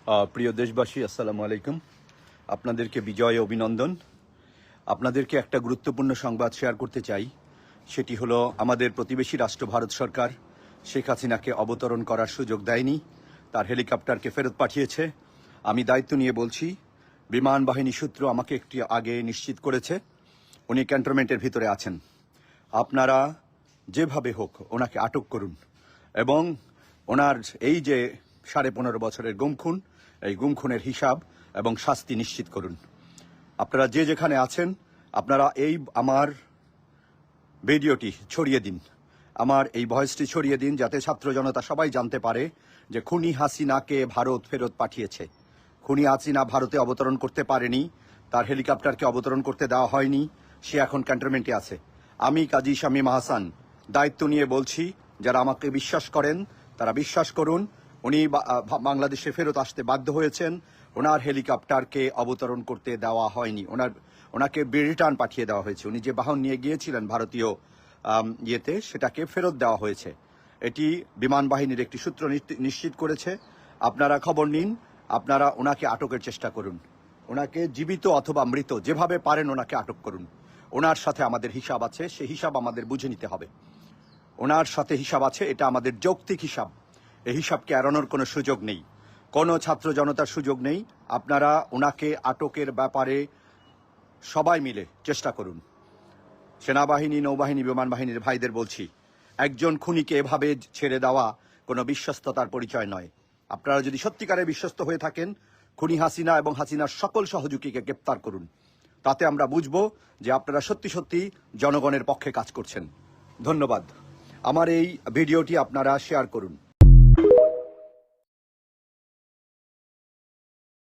প্রিয় দেশবাসী, আসসালামু আলাইকুম। আপনাদেরকে বিজয় অভিনন্দন। আপনাদেরকে একটা গুরুত্বপূর্ণ সংবাদ শেয়ার করতে চাই। সেটি হলো, আমাদের প্রতিবেশী রাষ্ট্র ভারত সরকার শেখ হাসিনাকে অবতরণ করার সুযোগ দেয়নি, তার হেলিকপ্টারকে ফেরত পাঠিয়েছে। আমি দায়িত্ব নিয়ে বলছি, বিমান বাহিনী সূত্র আমাকে একটু আগে নিশ্চিত করেছে উনি ক্যান্টনমেন্টের ভিতরে আছেন। আপনারা যেভাবে হোক ওনাকে আটক করুন এবং ওনার এই যে 15.5 বছরের গুমখুন, এই গুমখুনের হিসাব এবং শাস্তি নিশ্চিত করুন। আপনারা যে যেখানে আছেন, আপনারা এই আমার ভিডিওটি ছড়িয়ে দিন, আমার এই ভয়েসটি ছড়িয়ে দিন, যাতে ছাত্র জনতা সবাই জানতে পারে যে খুনি হাসিনাকে ভারত ফেরত পাঠিয়েছে। খুনি হাসিনা ভারতে অবতরণ করতে পারেনি, তার হেলিকপ্টারকে অবতরণ করতে দেওয়া হয়নি, সে এখন ক্যান্টনমেন্টে আছে। আমি কাজী শামীম আহসান দায়িত্ব নিয়ে বলছি, যারা আমাকে বিশ্বাস করেন তারা বিশ্বাস করুন, উনি বাংলাদেশে ফেরত আসতে বাধ্য হয়েছেন। ওনার হেলিকপ্টারকে অবতরণ করতে দেওয়া হয়নি, ওনাকে রিটার্ন পাঠিয়ে দেওয়া হয়েছে। উনি যে বাহন নিয়ে গিয়েছিলেন ভারতীয় ইয়েতে, সেটাকে ফেরত দেওয়া হয়েছে। এটি বিমান বাহিনীর একটি সূত্র নিশ্চিত করেছে। আপনারা খবর নিন, আপনারা ওনাকে আটকের চেষ্টা করুন। ওনাকে জীবিত অথবা মৃত যেভাবে পারেন ওনাকে আটক করুন। ওনার সাথে আমাদের হিসাব আছে, সেই হিসাব আমাদের বুঝে নিতে হবে। ওনার সাথে হিসাব আছে, এটা আমাদের যৌক্তিক হিসাব। এই হিসাবকে এড়ানোর কোনো সুযোগ নেই, কোনো ছাত্র জনতার সুযোগ নেই। আপনারা ওনাকে আটকের ব্যাপারে সবাই মিলে চেষ্টা করুন। সেনাবাহিনী, নৌবাহিনী, বিমান বাহিনীর ভাইদের বলছি, একজন খুনিকে এভাবে ছেড়ে দেওয়া কোনো বিশ্বস্ততার পরিচয় নয়। আপনারা যদি সত্যিকারের বিশ্বস্ত হয়ে থাকেন, খুনি হাসিনা এবং হাসিনার সকল সহযোগীকে গ্রেপ্তার করুন। তাতে আমরা বুঝব যে আপনারা সত্যি সত্যি জনগণের পক্ষে কাজ করছেন। ধন্যবাদ। আমার এই ভিডিওটি আপনারা শেয়ার করুন।